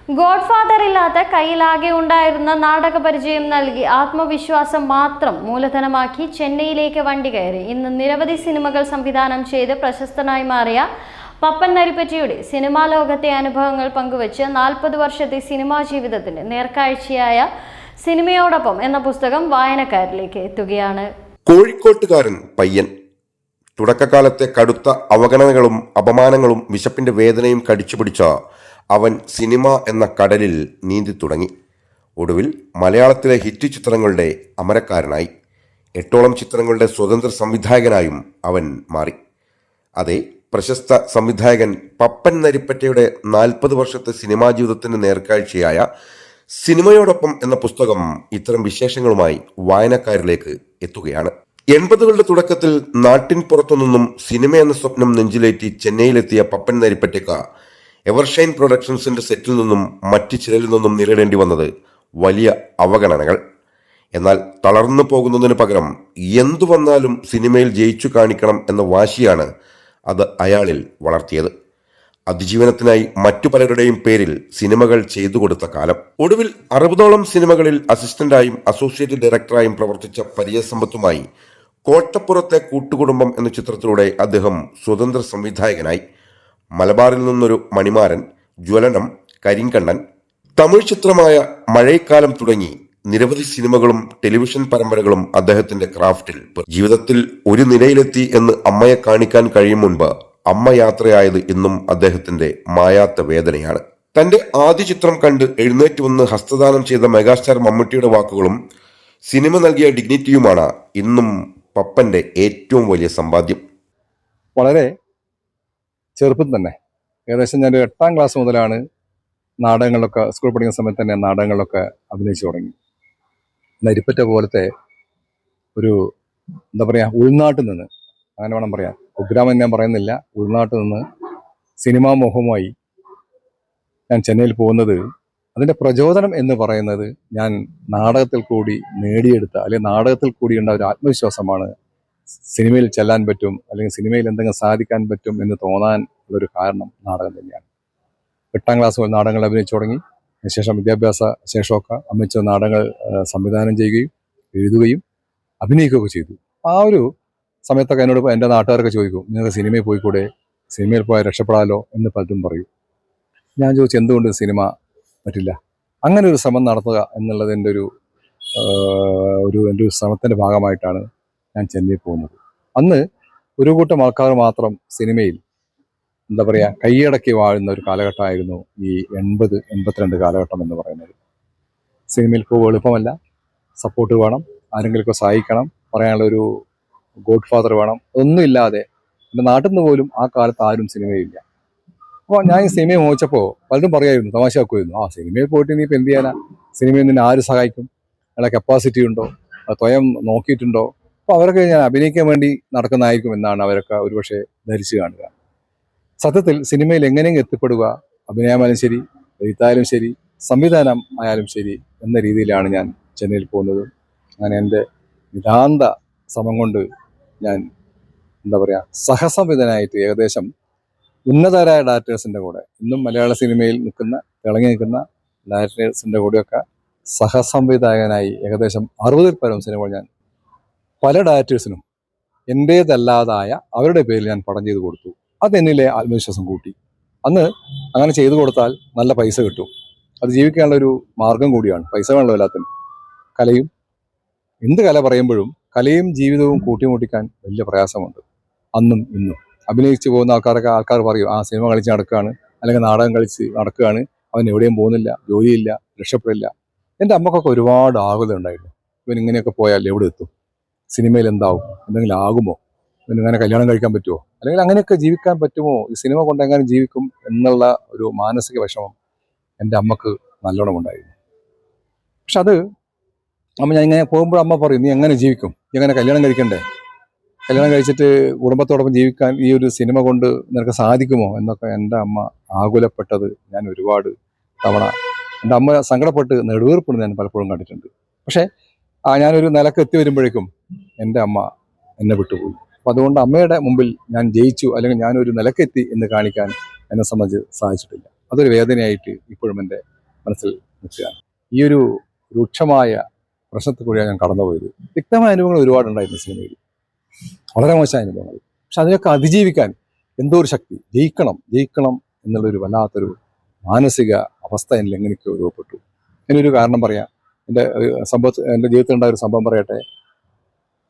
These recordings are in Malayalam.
ഗോഡ്ഫാദർ ഇല്ലാത്ത കയ്യിലാകെ ഉണ്ടായിരുന്ന നാടക പരിചയം നൽകി ആത്മവിശ്വാസം മാത്രം മൂലധനമാക്കി ചെന്നൈയിലേക്ക് വണ്ടി കയറി ഇന്ന് നിരവധി സിനിമകൾ സംവിധാനം ചെയ്ത് പ്രശസ്തനായി മാറിയ പപ്പൻ നരിപ്പറ്റിയുടെ സിനിമാ ലോകത്തെ അനുഭവങ്ങൾ പങ്കുവച്ച് 40 വർഷത്തെ സിനിമാ ജീവിതത്തിന്റെ നേർക്കാഴ്ചയായ സിനിമയോടൊപ്പം എന്ന പുസ്തകം വായനക്കാരിലേക്ക് എത്തുകയാണ്. കോഴിക്കോട്ടുകാരൻ പയ്യൻ തുടക്കകാലത്തെ കടുത്ത അവഗണനകളും അപമാനങ്ങളും വിശപ്പിന്റെ വേദനയും കടിച്ചുപിടിച്ച അവൻ സിനിമ എന്ന കടലിൽ നീന്തി തുടങ്ങി. ഒടുവിൽ മലയാളത്തിലെ ഹിറ്റ് ചിത്രങ്ങളുടെ അമരക്കാരനായി 8ഓളം ചിത്രങ്ങളുടെ സ്വതന്ത്ര സംവിധായകനായും അവൻ മാറി. അതെ, പ്രശസ്ത സംവിധായകൻ പപ്പൻ നരിപ്പറ്റയുടെ 40 വർഷത്തെ സിനിമാ ജീവിതത്തിന്റെ നേർക്കാഴ്ചയായ സിനിമയോടൊപ്പം എന്ന പുസ്തകം ഇത്തരം വിശേഷങ്ങളുമായി വായനക്കാരിലേക്ക് എത്തുകയാണ്. 80കളുടെ തുടക്കത്തിൽ നാട്ടിൻ പുറത്തുനിന്നും സിനിമ എന്ന സ്വപ്നം നെഞ്ചിലേറ്റി ചെന്നൈയിലെത്തിയ പപ്പൻ നരിപ്പറ്റയ്ക്ക് എവർഷൈൻ പ്രൊഡക്ഷൻസിന്റെ സെറ്റിൽ നിന്നും മറ്റു ചിലരിൽ നിന്നും നേരിടേണ്ടി വന്നത് വലിയ അവഗണനകൾ. എന്നാൽ തളർന്നു പോകുന്നതിന് പകരം എന്തു വന്നാലും സിനിമയിൽ ജയിച്ചു കാണിക്കണം എന്ന വാശിയാണ് അത് അയാളിൽ വളർത്തിയത്. അതിജീവനത്തിനായി മറ്റു പലരുടെയും പേരിൽ സിനിമകൾ ചെയ്തു കൊടുത്ത കാലം. ഒടുവിൽ 60ഓളം സിനിമകളിൽ അസിസ്റ്റന്റായും അസോസിയേറ്റ് ഡയറക്ടറായും പ്രവർത്തിച്ച പരിചയസമ്പത്തുമായി കോട്ടപ്പുറത്തെ കൂട്ടുകുടുംബം എന്ന ചിത്രത്തിലൂടെ അദ്ദേഹം സ്വതന്ത്ര സംവിധായകനായി. മലബാറിൽ നിന്നൊരു മണിമാരൻ, ജ്വലനം, കരിങ്കണ്ണൻ, തമിഴ് ചിത്രമായ മഴക്കാലം തുടങ്ങി നിരവധി സിനിമകളും ടെലിവിഷൻ പരമ്പരകളും അദ്ദേഹത്തിന്റെ ക്രാഫ്റ്റിൽ. ജീവിതത്തിൽ ഒരു നിലയിലെത്തി എന്ന് അമ്മയെ കാണിക്കാൻ കഴിയും മുൻപ് അമ്മ യാത്രയായത് ഇന്നും അദ്ദേഹത്തിന്റെ മായാത്ത വേദനയാണ്. തന്റെ ആദ്യ ചിത്രം കണ്ട് എഴുന്നേറ്റ് വന്ന് ഹസ്തദാനം ചെയ്ത മെഗാസ്റ്റാർ മമ്മൂട്ടിയുടെ വാക്കുകളും സിനിമ നൽകിയ ഡിഗ്നിറ്റിയുമാണ് ഇന്നും പപ്പന്റെ ഏറ്റവും വലിയ സമ്പാദ്യം. വളരെ ചെറുപ്പം തന്നെ, ഏകദേശം ഞാൻ 8ാം ക്ലാസ് മുതലാണ് നാടകങ്ങളിലൊക്കെ, സ്കൂൾ പഠിക്കുന്ന സമയത്ത് തന്നെ നാടകങ്ങളിലൊക്കെ അഭിനയിച്ചു തുടങ്ങി. നരിപ്പറ്റ പോലത്തെ ഒരു എന്താ പറയുക, ഉൾനാട്ടിൽ നിന്ന്, അങ്ങനെ വേണം പറയാം, കുഗ്രാമം ഞാൻ പറയുന്നില്ല, ഉൾനാട്ടിൽ നിന്ന് സിനിമാ മോഹവുമായി ഞാൻ ചെന്നൈയിൽ പോകുന്നത്, അതിൻ്റെ പ്രചോദനം എന്ന് പറയുന്നത് ഞാൻ നാടകത്തിൽ കൂടി നേടിയെടുത്ത, അല്ലെങ്കിൽ നാടകത്തിൽ കൂടി ഉണ്ടായ ഒരു ആത്മവിശ്വാസമാണ് സിനിമയിൽ ചെല്ലാൻ പറ്റും, അല്ലെങ്കിൽ സിനിമയിൽ എന്തെങ്കിലും സാധിക്കാൻ പറ്റും എന്ന് തോന്നാൻ ഉള്ളൊരു കാരണം നാടകം തന്നെയാണ്. 8ാം ക്ലാസ് മുതൽ നാടകങ്ങൾ അഭിനയിച്ചു തുടങ്ങി. അതിനുശേഷം വിദ്യാഭ്യാസ ശേഷമൊക്കെ അമ്മച്ച നാടകങ്ങൾ സംവിധാനം ചെയ്യുകയും എഴുതുകയും അഭിനയിക്കുകയൊക്കെ ചെയ്തു. ആ ഒരു സമയത്തൊക്കെ എന്നോട് എൻ്റെ നാട്ടുകാരൊക്കെ ചോദിക്കും, നിങ്ങൾക്ക് സിനിമയിൽ പോയിക്കൂടെ, സിനിമയിൽ പോയാൽ രക്ഷപ്പെടാമല്ലോ എന്ന് പലരും പറയും. ഞാൻ ചോദിച്ചു, എന്തുകൊണ്ട് സിനിമ പറ്റില്ല? അങ്ങനെ ഒരു ശ്രമം നടത്തുക എന്നുള്ളത് എൻ്റെ ഒരു ശ്രമത്തിൻ്റെ ഭാഗമായിട്ടാണ് ഞാൻ ചെന്നൈയിൽ പോകുന്നത്. അന്ന് ഒരു കൂട്ടം ആൾക്കാർ മാത്രം സിനിമയിൽ എന്താ പറയുക, കൈയടക്കി വാഴുന്ന ഒരു കാലഘട്ടമായിരുന്നു ഈ 80-82 കാലഘട്ടം എന്ന് പറയുന്നത്. സിനിമയിൽ പോകുക എളുപ്പമല്ല, സപ്പോർട്ട് വേണം, ആരെങ്കിലുമൊക്കെ സഹായിക്കണം, പറയാനുള്ള ഒരു ഗോഡ് ഫാദർ വേണം. ഒന്നുമില്ലാതെ എൻ്റെ നാട്ടിൽ നിന്ന് പോലും ആ കാലത്ത് ആരും സിനിമയില്ല. അപ്പോൾ ഞാൻ ഈ സിനിമയെ മോഹിച്ചപ്പോൾ പലരും പറയായിരുന്നു, തമാശയാക്കുമായിരുന്നു, സിനിമയിൽ പോയിട്ട് നീ ഇപ്പം എന്ത് ചെയ്യാനാ, സിനിമയിൽ നിന്നെ ആര് സഹായിക്കും, അയാളെ കപ്പാസിറ്റി ഉണ്ടോ, സ്വയം നോക്കിയിട്ടുണ്ടോ? അപ്പോൾ അവരൊക്കെ ഞാൻ അഭിനയിക്കാൻ വേണ്ടി നടക്കുന്നതായിരിക്കും എന്നാണ് അവരൊക്കെ ഒരുപക്ഷെ ധരിച്ചു കാണുക. സത്യത്തിൽ സിനിമയിൽ എങ്ങനെയും എത്തിപ്പെടുക, അഭിനയമായാലും ശരി, എഴുത്തായാലും ശരി, സംവിധാനം ആയാലും ശരി എന്ന രീതിയിലാണ് ഞാൻ ചെന്നൈയിൽ പോകുന്നത്. അങ്ങനെ എൻ്റെ നിതാന്ത ശ്രമം കൊണ്ട് ഞാൻ എന്താ പറയുക, സഹസംവിധാനായിട്ട് ഏകദേശം ഉന്നതരായ ഡയറക്ടേഴ്സിൻ്റെ കൂടെ, ഇന്നും മലയാള സിനിമയിൽ തിളങ്ങി നിൽക്കുന്ന ഡയറക്ടേഴ്സിൻ്റെ കൂടെയൊക്കെ സഹസംവിധായകനായി ഏകദേശം 60-ൽ പരം സിനിമകൾ ഞാൻ പല ഡയറക്ടേഴ്സിനും എൻ്റേതല്ലാതായ അവരുടെ പേരിൽ ഞാൻ പടം ചെയ്ത് കൊടുത്തു. അതെന്നിലെ ആത്മവിശ്വാസം കൂട്ടി. അന്ന് അങ്ങനെ ചെയ്തു കൊടുത്താൽ നല്ല പൈസ കിട്ടും, അത് ജീവിക്കാനുള്ളൊരു മാർഗം കൂടിയാണ്. പൈസ വേണമല്ലോ എല്ലാത്തിനും. കലയും, എന്ത് കല പറയുമ്പോഴും കലയും ജീവിതവും കൂട്ടിമുട്ടിക്കാൻ വലിയ പ്രയാസമുണ്ട്. അന്നും ഇന്നും അഭിനയിച്ച് പോകുന്ന ആൾക്കാർ പറയും, സിനിമ കളിച്ച് നടക്കുകയാണ്, അല്ലെങ്കിൽ നാടകം കളിച്ച് നടക്കുകയാണ്, അവൻ എവിടെയും പോകുന്നില്ല, ജോലിയില്ല, രക്ഷപ്പെടില്ല. എൻ്റെ അമ്മക്കൊക്കെ ഒരുപാട് ആകുലത ഉണ്ടായിരുന്നു. ഇവൻ ഇങ്ങനെയൊക്കെ പോയാൽ എവിടെ എത്തും, സിനിമയിൽ എന്താവും, എന്തെങ്കിലും ആകുമോ, ഇവനിങ്ങനെ കല്യാണം കഴിക്കാൻ പറ്റുമോ, അല്ലെങ്കിൽ അങ്ങനെയൊക്കെ ജീവിക്കാൻ പറ്റുമോ, ഈ സിനിമ കൊണ്ട് എങ്ങനെ ജീവിക്കും എന്നുള്ള ഒരു മാനസിക വിഷമം എൻ്റെ അമ്മക്ക് നല്ലോണം ഉണ്ടായിരുന്നു. പക്ഷെ അത് ഞാൻ ഇങ്ങനെ പോകുമ്പോൾ അമ്മ പറയും, നീ എങ്ങനെ ജീവിക്കും, നീ എങ്ങനെ കല്യാണം കഴിക്കണ്ടേ, കല്യാണം കഴിച്ചിട്ട് കുടുംബത്തോടൊപ്പം ജീവിക്കാൻ ഈ ഒരു സിനിമ കൊണ്ട് നിനക്ക് സാധിക്കുമോ എന്നൊക്കെ എൻ്റെ അമ്മ ആകുലപ്പെട്ടത് ഞാൻ ഒരുപാട് തവണ, എൻ്റെ അമ്മ സങ്കടപ്പെട്ട് നെടുവീർപ്പിടുന്നത് ഞാൻ പലപ്പോഴും കണ്ടിട്ടുണ്ട്. പക്ഷേ ഞാനൊരു നിലക്ക് എത്തി വരുമ്പോഴേക്കും എൻ്റെ അമ്മ എന്നെ വിട്ടുപോയി. അപ്പം അതുകൊണ്ട് അമ്മയുടെ മുമ്പിൽ ഞാൻ ജയിച്ചു, അല്ലെങ്കിൽ ഞാനൊരു നിലക്കെത്തി എന്ന് കാണിക്കാൻ എന്നെ സംബന്ധിച്ച് സാധിച്ചിട്ടില്ല. അതൊരു വേദനയായിട്ട് ഇപ്പോഴും എൻ്റെ മനസ്സിൽ നിൽക്കുകയാണ്. ഈ ഒരു രൂക്ഷമായ പ്രശ്നത്തിൽ കൂടിയാണ് ഞാൻ കടന്നുപോയത്. വ്യക്തമായ അനുഭവങ്ങൾ ഒരുപാടുണ്ടായിരുന്നു സിനിമയിൽ, വളരെ മോശമായ അനുഭവങ്ങൾ. പക്ഷെ അതിനൊക്കെ അതിജീവിക്കാൻ എന്തോ ഒരു ശക്തി, ജയിക്കണം എന്നുള്ളൊരു വല്ലാത്തൊരു മാനസിക അവസ്ഥ എന്നിൽ എങ്ങനെയൊക്കെ രൂപപ്പെട്ടു. അതിനൊരു കാരണം പറയാം. എൻ്റെ ജീവിതത്തിലുണ്ടായ ഒരു സംഭവം പറയട്ടെ.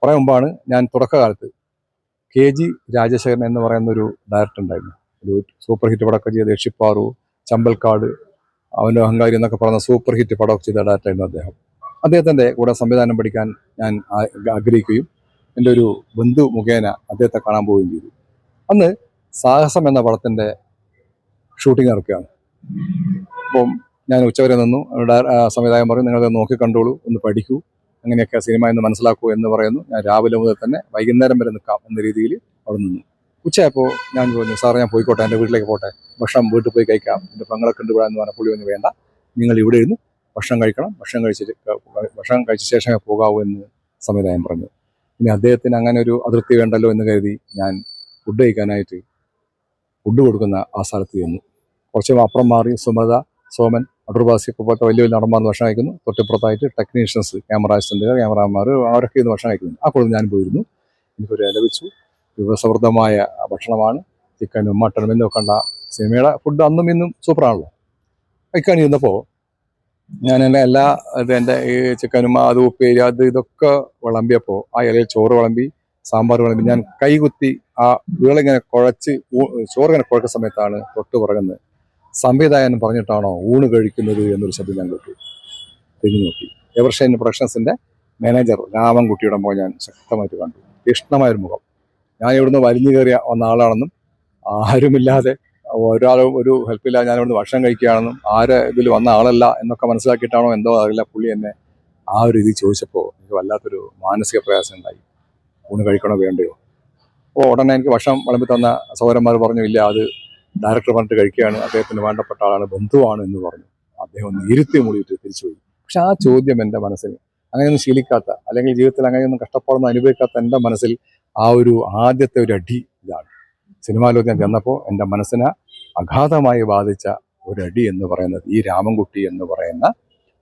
കുറേ മുമ്പാണ്, ഞാൻ തുടക്കകാലത്ത് KG രാജശേഖരൻ എന്ന് പറയുന്ന ഒരു ഡയറക്ടർ ഉണ്ടായിരുന്നു. ഒരു സൂപ്പർ ഹിറ്റ് പടമൊക്കെ ചെയ്ത യക്ഷിപ്പാറു, ചമ്പൽക്കാട്, അവൻ്റെ അഹങ്കാരി എന്നൊക്കെ പറയുന്ന സൂപ്പർ ഹിറ്റ് പടമൊക്കെ ചെയ്ത ഡയറക്ടറായിരുന്നു അദ്ദേഹം. അദ്ദേഹത്തിൻ്റെ കൂടെ സംവിധാനം പഠിക്കാൻ ഞാൻ ആഗ്രഹിക്കുകയും എൻ്റെ ഒരു ബന്ധു മുഖേന അദ്ദേഹത്തെ കാണാൻ പോവുകയും ചെയ്തു. അന്ന് സാഹസം എന്ന പടത്തിൻ്റെ ഷൂട്ടിംഗ് നടക്കുകയാണ്. അപ്പം ഞാൻ ഉച്ചവരെ നിന്നു. സംവിധായകൻ പറഞ്ഞു, നിങ്ങൾ നോക്കി കണ്ടോളൂ, ഒന്ന് പഠിക്കൂ, അങ്ങനെയൊക്കെ സിനിമ എന്ന് മനസ്സിലാക്കൂ എന്ന് പറയുന്നു. ഞാൻ രാവിലെ മുതൽ തന്നെ വൈകുന്നേരം വരെ നിൽക്കാം എന്ന രീതിയിൽ അവിടെ നിന്നു. ഉച്ചയായപ്പോൾ ഞാൻ പറഞ്ഞു, സാർ ഞാൻ പോയിക്കോട്ടെ, എൻ്റെ വീട്ടിലേക്ക് പോട്ടെ, ഭക്ഷണം വീട്ടിൽ പോയി കഴിക്കാം, എൻ്റെ പെങ്ങളൊക്കെ ഉണ്ട് ഇവിടെ എന്ന് പറഞ്ഞ പുള്ളി ഒന്നും വേണ്ട, നിങ്ങൾ ഇവിടെ ഇരുന്ന് ഭക്ഷണം കഴിക്കണം, ഭക്ഷണം കഴിച്ച ശേഷമേ പോകാവൂ എന്ന് സംവിധായകൻ പറഞ്ഞു. ഇനി അദ്ദേഹത്തിന് അങ്ങനെ ഒരു അതിർത്തി വേണ്ടല്ലോ എന്ന് കരുതി ഞാൻ ഫുഡ് കഴിക്കാനായിട്ട് ഫുഡ് കൊടുക്കുന്ന ആ സ്ഥലത്ത് ചെന്നു. കുറച്ച് അപ്പുറം മാറി സുമത, സോമൻ, അടൂർബാസിയൊക്കെ പോലത്തെ വലിയ വലിയ നടന്മാർ ഭക്ഷണം കഴിക്കുന്നു. തൊട്ടിപ്പുറത്തായിട്ട് ടെക്നീഷ്യൻസ്, ക്യാമറ അസിസ്റ്റന്റ്, ക്യാമറാമാർ, അവരൊക്കെ ഇന്ന് ഭക്ഷണം കഴിക്കുന്നു. ആ കൂടുതൽ ഞാൻ പോയിരുന്നു. എനിക്കൊരു ലഭിച്ചു. വിഭവസമൃദ്ധമായ ഭക്ഷണമാണ്. ചിക്കനും മട്ടനും എന്നും കണ്ട സിനിമയുടെ ഫുഡ് അന്നും ഇന്നും സൂപ്പറാണല്ലോ. കഴിക്കാൻ ഇരുന്നപ്പോൾ ഞാൻ എൻ്റെ ഈ ചിക്കനും അത് ഉപ്പേരി അത് ഇതൊക്കെ വിളമ്പിയപ്പോൾ ആ ഇലയിൽ ചോറ് വിളമ്പി, സാമ്പാർ വിളമ്പി, ഞാൻ കൈകുത്തി ആ വീളിങ്ങനെ കുഴച്ച് ചോറിങ്ങനെ കുഴക്കുന്ന സമയത്താണ് തൊട്ട് പുറകുന്നത് സംവിധായകൻ പറഞ്ഞിട്ടാണോ ഊണ് കഴിക്കുന്നത് എന്നൊരു ശബ്ദം ഞാൻ കേട്ടു. തിരിഞ്ഞു നോക്കി. എവർഷൈൻ പ്രൊഡക്ഷൻസിൻ്റെ മാനേജർ രാമൻകുട്ടിയുടെ മുഖം ഞാൻ ശക്തമായിട്ട് കണ്ടു. തീക്ഷ്ണമായൊരു മുഖം. ഞാൻ ഇവിടുന്ന് വലിഞ്ഞു കയറിയ വന്ന ആളാണെന്നും ആരുമില്ലാതെ ഒരു ഹെൽപ്പില്ലാതെ ഞാൻ ഇവിടുന്ന് ഭക്ഷണം കഴിക്കുകയാണെന്നും ഇതിൽ വന്ന ആളല്ല എന്നൊക്കെ മനസ്സിലാക്കിയിട്ടാണോ എന്തോ അറിയില്ല, പുള്ളി എന്നെ ആ ഒരു രീതി ചോദിച്ചപ്പോൾ എനിക്ക് വല്ലാത്തൊരു മാനസിക പ്രയാസം ഉണ്ടായി. ഊണ് കഴിക്കണോ വേണ്ടയോ? അപ്പോൾ ഉടനെ എനിക്ക് ഭക്ഷണം വിളമ്പി തന്ന സഹോദരന്മാർ പറഞ്ഞു, ഇല്ല, അത് ഡയറക്ടർ പറഞ്ഞിട്ട് കഴിക്കുകയാണ്, അദ്ദേഹത്തിന് വേണ്ടപ്പെട്ട ആളാണ്, ബന്ധുവാണ് എന്ന് പറഞ്ഞു. അദ്ദേഹം ഒന്ന് ഇരുത്തി മൂടിയിട്ട് തിരിച്ചുപോയി. പക്ഷെ ആ ചോദ്യം എൻ്റെ മനസ്സിൽ, അങ്ങനെയൊന്നും ശീലിക്കാത്ത, അല്ലെങ്കിൽ ജീവിതത്തിൽ അങ്ങനെയൊന്നും കഷ്ടപ്പാടൊന്നും അനുഭവിക്കാത്ത എൻ്റെ മനസ്സിൽ ആ ഒരു ആദ്യത്തെ ഒരു അടി ഇതാണ്. സിനിമാലോകത്ത് ഞാൻ ചെന്നപ്പോൾ എൻ്റെ മനസ്സിനെ അഗാധമായി ബാധിച്ച ഒരു അടി എന്ന് പറയുന്നത് ഈ രാമൻകുട്ടി എന്ന് പറയുന്ന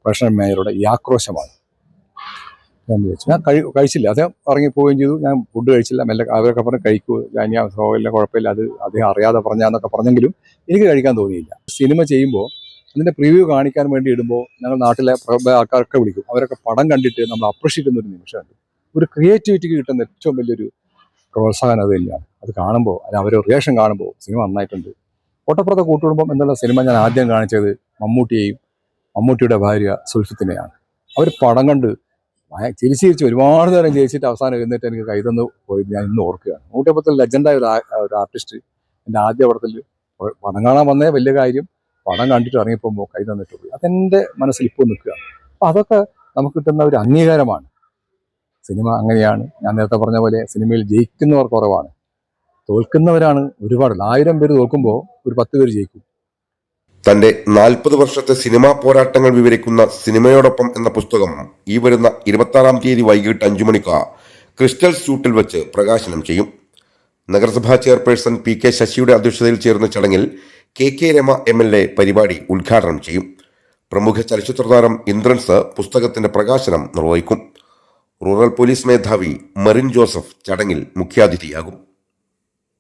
പ്രൊഫഷണൽ മേയറുടെ ഈ ആക്രോശമാണ്. ഞാൻ വിചാരിച്ചു, ഞാൻ കഴിച്ചില്ല. അദ്ദേഹം ഇറങ്ങിപ്പോവുകയും ചെയ്തു. ഞാൻ ഫുഡ് കഴിച്ചില്ല. മെല്ലെ അവരൊക്കെ പറഞ്ഞ് കഴിക്കൂ, ഞാൻ കുഴപ്പമില്ല, അത് അദ്ദേഹം അറിയാതെ പറഞ്ഞാന്നൊക്കെ പറഞ്ഞെങ്കിലും എനിക്ക് കഴിക്കാൻ തോന്നിയില്ല. സിനിമ ചെയ്യുമ്പോൾ അതിൻ്റെ പ്രിവ്യൂ കാണിക്കാൻ വേണ്ടി ഇടുമ്പോൾ ഞങ്ങൾ നാട്ടിലെ ആൾക്കാരൊക്കെ വിളിക്കും. അവരൊക്കെ പടം കണ്ടിട്ട് നമ്മൾ അപ്രീഷിയേറ്റ് ചെയ്യുന്ന ഒരു നിമിഷമുണ്ട്. ഒരു ക്രിയേറ്റിവിറ്റിക്ക് കിട്ടുന്ന ഏറ്റവും വലിയൊരു പ്രോത്സാഹനം അത് തന്നെയാണ്. അത് കാണുമ്പോൾ, അവരുടെ റിയാക്ഷൻ കാണുമ്പോൾ സിനിമ നന്നായിട്ടുണ്ട്. കോട്ടപ്പുറത്തെ കൂട്ടുകുടുംബം എന്നുള്ള സിനിമ ഞാൻ ആദ്യം കാണിച്ചത് മമ്മൂട്ടിയെയും മമ്മൂട്ടിയുടെ ഭാര്യ സുൽഫത്തിനെയാണ്. അവർ പടം കണ്ട് ചിരിച്ച് ഒരുപാട് നേരം ജയിച്ചിട്ട് അവസാനം എഴുന്നേറ്റ് എനിക്ക് കൈതന്ന് പോയി ഞാൻ ഇന്ന് ഓർക്കുകയാണ്. നൂറ്റപ്പത്തിൽ ലെജൻഡായ ഒരു ആർട്ടിസ്റ്റ് എൻ്റെ ആദ്യ പടത്തിൽ പടം കാണാൻ വന്നേ വലിയ കാര്യം, പടം കണ്ടിട്ട് ഇറങ്ങിപ്പോകുമ്പോൾ കൈ തന്നിട്ട് പോയി. അതെൻ്റെ മനസ്സിൽ ഇപ്പോൾ നിൽക്കുകയാണ്. അപ്പം അതൊക്കെ നമുക്ക് കിട്ടുന്ന ഒരു അംഗീകാരമാണ്. സിനിമ അങ്ങനെയാണ്. ഞാൻ നേരത്തെ പറഞ്ഞ പോലെ സിനിമയിൽ ജയിക്കുന്നവർ കുറവാണ്, തോൽക്കുന്നവരാണ് ഒരുപാട്. 1000 പേര് തോൽക്കുമ്പോൾ ഒരു 10 പേര് ജയിക്കും. തന്റെ 40 വർഷത്തെ സിനിമാ പോരാട്ടങ്ങൾ വിവരിക്കുന്ന സിനിമയോടൊപ്പം എന്ന പുസ്തകം ഈ വരുന്ന 26-ാം തീയതി വൈകിട്ട് 5 മണിക്ക് ക്രിസ്റ്റൽ സ്യൂട്ടിൽ വെച്ച് പ്രകാശനം ചെയ്യും. നഗരസഭാ ചെയർപേഴ്സൺ PK ശശിയുടെ അധ്യക്ഷതയിൽ ചേർന്ന ചടങ്ങിൽ KK രമ MLA പരിപാടി ഉദ്ഘാടനം ചെയ്യും. പ്രമുഖ ചലച്ചിത്ര താരം ഇന്ദ്രൻസ് പുസ്തകത്തിന്റെ പ്രകാശനം നിർവഹിക്കും. റൂറൽ പോലീസ് മേധാവി മെറിൻ ജോസഫ് ചടങ്ങിൽ മുഖ്യാതിഥിയാകും.